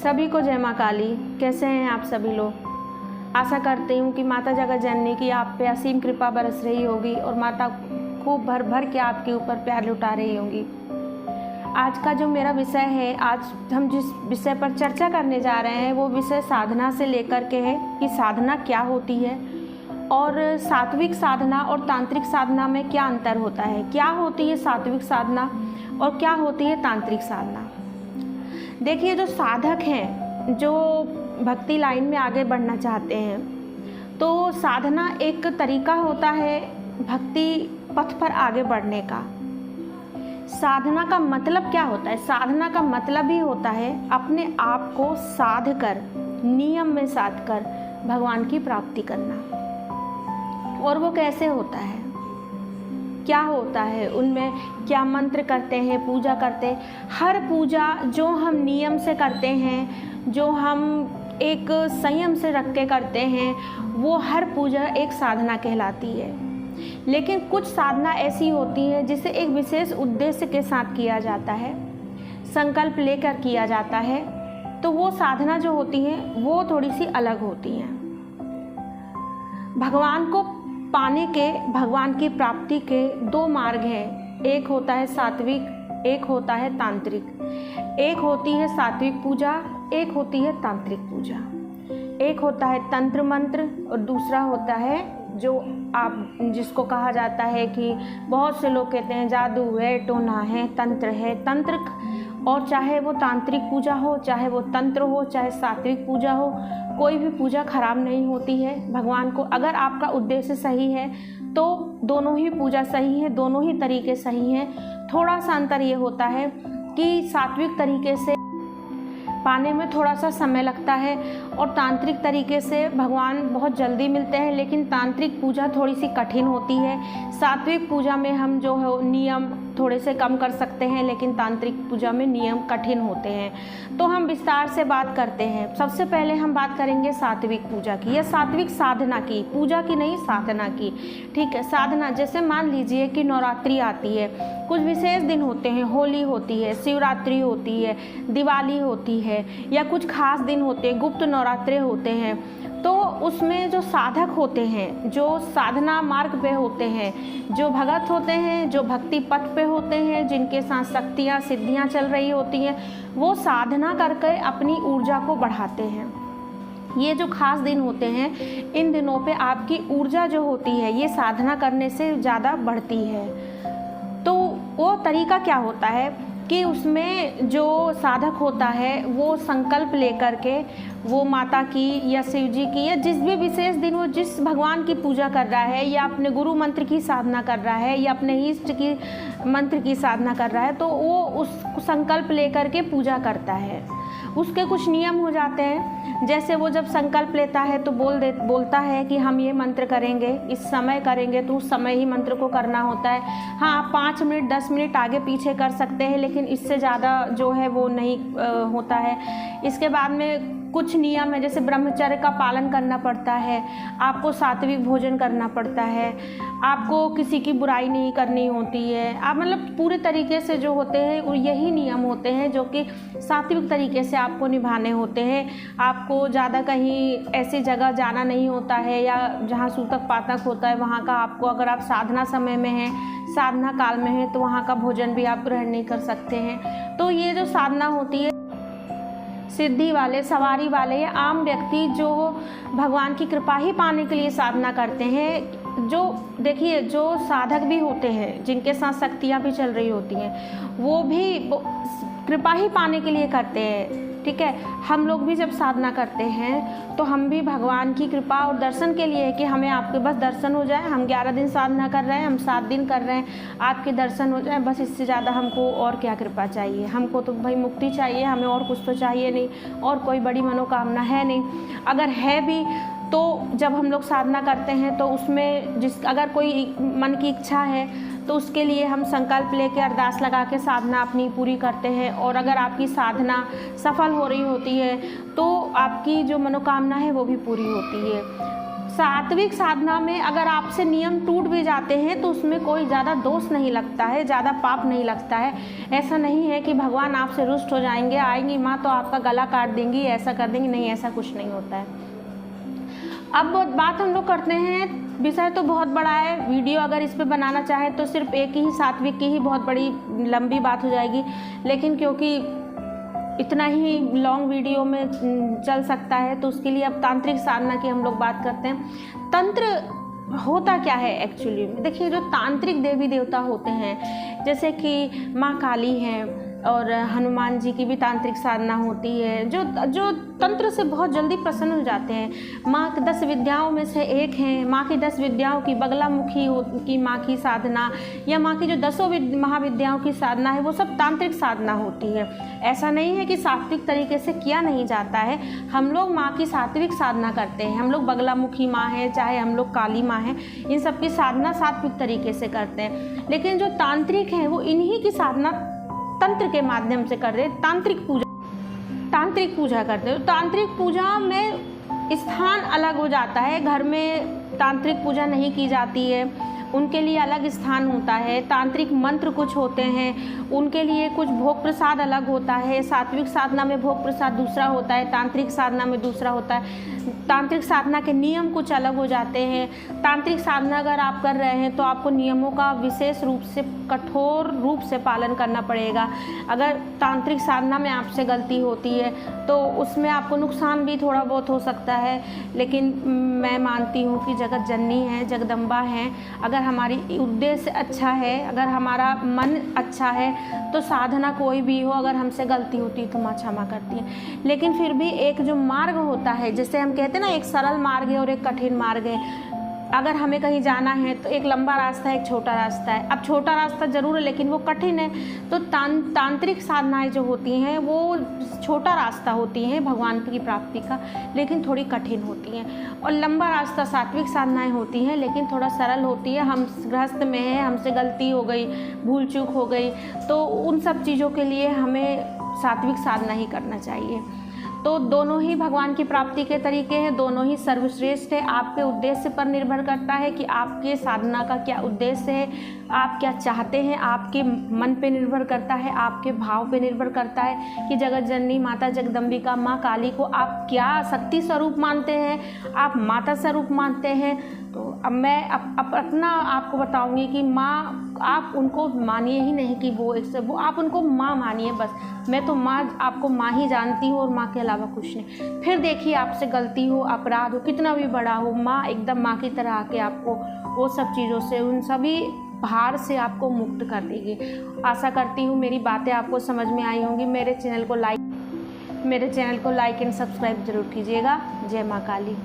सभी को जय माँ काली। कैसे हैं आप सभी लोग? आशा करती हूँ कि माता जगत जननी की आप पे असीम कृपा बरस रही होगी और माता खूब भर भर के आपके ऊपर प्यार लुटा रही होंगी। आज का जो मेरा विषय है, आज हम जिस विषय पर चर्चा करने जा रहे हैं वो विषय साधना से लेकर के है कि साधना क्या होती है और सात्विक साधना और तांत्रिक साधना में क्या अंतर होता है, क्या होती है सात्विक साधना और क्या होती है तांत्रिक साधना। देखिए, जो साधक हैं, जो भक्ति लाइन में आगे बढ़ना चाहते हैं, तो साधना एक तरीका होता है भक्ति पथ पर आगे बढ़ने का। साधना का मतलब क्या होता है? साधना का मतलब ही होता है अपने आप को साध कर, नियम में साध कर भगवान की प्राप्ति करना। और वो कैसे होता है, क्या होता है, उनमें क्या मंत्र करते हैं, पूजा करते हैं। हर पूजा जो हम नियम से करते हैं, जो हम एक संयम से रख के करते हैं, वो हर पूजा एक साधना कहलाती है। लेकिन कुछ साधना ऐसी होती है जिसे एक विशेष उद्देश्य के साथ किया जाता है, संकल्प लेकर किया जाता है, तो वो साधना जो होती है वो थोड़ी सी अलग होती हैं। भगवान को पाने के, भगवान की प्राप्ति के दो मार्ग हैं। एक होता है सात्विक, एक होता है तांत्रिक। एक होती है सात्विक पूजा, एक होती है तांत्रिक पूजा। एक होता है तंत्र मंत्र और दूसरा होता है जो आप जिसको कहा जाता है कि बहुत से लोग कहते हैं जादू है, टोना है, तंत्र है। तंत्र, और चाहे वो तांत्रिक पूजा हो, चाहे वो तंत्र हो, चाहे सात्विक पूजा हो, कोई भी पूजा खराब नहीं होती है। भगवान को अगर आपका उद्देश्य सही है तो दोनों ही पूजा सही है, दोनों ही तरीके सही हैं। थोड़ा सा अंतर ये होता है कि सात्विक तरीके से पाने में थोड़ा सा समय लगता है और तांत्रिक तरीके से भगवान बहुत जल्दी मिलते हैं, लेकिन तांत्रिक पूजा थोड़ी सी कठिन होती है। सात्विक पूजा में हम जो है नियम थोड़े से कम कर सकते हैं, लेकिन तांत्रिक पूजा में नियम कठिन होते हैं। तो हम विस्तार से बात करते हैं। सबसे पहले हम बात करेंगे सात्विक पूजा की या सात्विक साधना की, पूजा की नहीं, साधना की। ठीक है, साधना जैसे मान लीजिए कि नवरात्रि आती है, कुछ विशेष दिन होते हैं, होली होती है, शिवरात्रि होती है, दिवाली होती है, या कुछ खास दिन होते हैं, गुप्त नवरात्रे होते हैं। तो उसमें जो साधक होते हैं, जो साधना मार्ग पे होते हैं, जो भगत होते हैं, जो भक्ति पथ पे होते हैं, जिनके साथ शक्तियाँ सिद्धियाँ चल रही होती हैं, वो साधना करके अपनी ऊर्जा को बढ़ाते हैं। ये जो खास दिन होते हैं, इन दिनों पे आपकी ऊर्जा जो होती है ये साधना करने से ज़्यादा बढ़ती है। तो वो तरीका क्या होता है कि उसमें जो साधक होता है वो संकल्प लेकर के वो माता की या शिव जी की या जिस भी विशेष दिन वो जिस भगवान की पूजा कर रहा है, या अपने गुरु मंत्र की साधना कर रहा है, या अपने इष्ट की मंत्र की साधना कर रहा है, तो वो उस संकल्प लेकर के पूजा करता है। उसके कुछ नियम हो जाते हैं, जैसे वो जब संकल्प लेता है तो बोलता है कि हम ये मंत्र करेंगे, इस समय करेंगे, तो उस समय ही मंत्र को करना होता है। हाँ, आप 5 मिनट 10 मिनट आगे पीछे कर सकते हैं, लेकिन इससे ज़्यादा जो है वो नहीं होता है। इसके बाद में कुछ नियम है, जैसे ब्रह्मचर्य का पालन करना पड़ता है, आपको सात्विक भोजन करना पड़ता है, आपको किसी की बुराई नहीं करनी होती है। आप मतलब पूरे तरीके से जो होते हैं यही नियम होते हैं जो कि सात्विक तरीके से आपको निभाने होते हैं। आपको ज़्यादा कहीं ऐसी जगह जाना नहीं होता है या जहाँ सूतक पातक होता है वहाँ का आपको, अगर आप साधना समय में हैं, साधना काल में हैं, तो वहाँ का भोजन भी आप ग्रहण नहीं कर सकते हैं। तो ये जो साधना होती है, सिद्धि वाले, सवारी वाले या आम व्यक्ति जो भगवान की कृपा ही पाने के लिए साधना करते हैं, जो देखिए जो साधक भी होते हैं जिनके साथ शक्तियाँ भी चल रही होती हैं, वो भी कृपा ही पाने के लिए करते हैं। ठीक है, हम लोग भी जब साधना करते हैं तो हम भी भगवान की कृपा और दर्शन के लिए है कि हमें आपके बस दर्शन हो जाए। हम 11 दिन साधना कर रहे हैं, हम 7 दिन कर रहे हैं, आपके दर्शन हो जाए, बस इससे ज़्यादा हमको और क्या कृपा चाहिए। हमको तो भाई मुक्ति चाहिए, हमें और कुछ तो चाहिए नहीं, और कोई बड़ी मनोकामना है नहीं। अगर है भी तो जब हम लोग साधना करते हैं तो उसमें अगर कोई मन की इच्छा है तो उसके लिए हम संकल्प लेके अरदास लगा के साधना अपनी पूरी करते हैं। और अगर आपकी साधना सफल हो रही होती है तो आपकी जो मनोकामना है वो भी पूरी होती है। सात्विक साधना में अगर आपसे नियम टूट भी जाते हैं तो उसमें कोई ज़्यादा दोष नहीं लगता है, ज़्यादा पाप नहीं लगता है। ऐसा नहीं है कि भगवान आपसे रुष्ट हो जाएंगे, आएंगी माँ तो आपका गला काट देंगी, ऐसा कर देंगी, नहीं, ऐसा कुछ नहीं होता है। अब बात हम लोग करते हैं, विषय तो बहुत बड़ा है, वीडियो अगर इस पे बनाना चाहे तो सिर्फ एक ही सात्विक की ही बहुत बड़ी लंबी बात हो जाएगी, लेकिन क्योंकि इतना ही लॉन्ग वीडियो में चल सकता है तो उसके लिए अब तांत्रिक साधना की हम लोग बात करते हैं। तंत्र होता क्या है एक्चुअली में? देखिए, जो तांत्रिक देवी देवता होते हैं जैसे कि माँ काली हैं और हनुमान जी की भी तांत्रिक साधना होती है, जो तंत्र से बहुत जल्दी प्रसन्न हो जाते हैं। माँ की 10 विद्याओं में से एक हैं, माँ की 10 विद्याओं की बगलामुखी की माँ की साधना, या माँ की जो 10 महाविद्याओं की साधना है वो सब तांत्रिक साधना होती है। ऐसा नहीं है कि सात्विक तरीके से किया नहीं जाता है, हम लोग माँ की सात्विक साधना करते हैं। हम लोग बगलामुखी माँ है, चाहे हम लोग काली माँ हैं, इन सब की साधना सात्विक तरीके से करते हैं। लेकिन जो तांत्रिक हैं वो इन्हीं की साधना तंत्र के माध्यम से कर रहे, तांत्रिक पूजा करते हैं। तांत्रिक पूजा में स्थान अलग हो जाता है, घर में तांत्रिक पूजा नहीं की जाती है, उनके लिए अलग स्थान होता है। तांत्रिक मंत्र कुछ होते हैं, उनके लिए कुछ भोग प्रसाद अलग होता है। सात्विक साधना में भोग प्रसाद दूसरा होता है, तांत्रिक साधना में दूसरा होता है। तांत्रिक साधना के नियम कुछ अलग हो जाते हैं। तांत्रिक साधना अगर आप कर रहे हैं तो आपको नियमों का विशेष रूप से, कठोर रूप से पालन करना पड़ेगा। अगर तांत्रिक साधना में आपसे गलती होती है तो उसमें आपको नुकसान भी थोड़ा बहुत हो सकता है, लेकिन मैं मानती हूँ कि जगत जननी है, जगदम्बा है। अगर हमारी उद्देश्य अच्छा है, अगर हमारा मन अच्छा है तो साधना कोई भी हो, अगर हमसे गलती होती है तो माँ क्षमा करती है। लेकिन फिर भी एक जो मार्ग होता है, जैसे हम कहते हैं ना, एक सरल मार्ग है और एक कठिन मार्ग है। अगर हमें कहीं जाना है तो एक लंबा रास्ता है, एक छोटा रास्ता है। अब छोटा रास्ता ज़रूर है लेकिन वो कठिन है, तो तांत्रिक साधनाएं जो होती हैं वो छोटा रास्ता होती हैं भगवान की प्राप्ति का, लेकिन थोड़ी कठिन होती हैं। और लंबा रास्ता सात्विक साधनाएं होती हैं, लेकिन थोड़ा सरल होती है। हम गृहस्थ में हैं, हमसे गलती हो गई, भूल चूक हो गई, तो उन सब चीज़ों के लिए हमें सात्विक साधना ही करना चाहिए। तो दोनों ही भगवान की प्राप्ति के तरीके हैं, दोनों ही सर्वश्रेष्ठ है। आपके उद्देश्य पर निर्भर करता है कि आपके साधना का क्या उद्देश्य है, आप क्या चाहते हैं। आपके मन पे निर्भर करता है, आपके भाव पे निर्भर करता है कि जगत जननी माता जगदम्बिका माँ काली को आप क्या शक्ति स्वरूप मानते हैं, आप माता स्वरूप मानते हैं। तो अब मैं अपना आपको बताऊंगी कि माँ, आप उनको मानिए ही नहीं कि वो आप उनको माँ मानिए बस। मैं तो माँ, आपको माँ ही जानती हूँ और माँ के अलावा कुछ नहीं। फिर देखिए, आपसे गलती हो, अपराध हो, कितना भी बड़ा हो, माँ एकदम माँ की तरह आके आपको वो सब चीज़ों से, उन सभी भार से आपको मुक्त कर देगी। आशा करती हूँ मेरी बातें आपको समझ में आई होंगी। मेरे चैनल को लाइक एंड सब्सक्राइब जरूर कीजिएगा। जय माँ काली।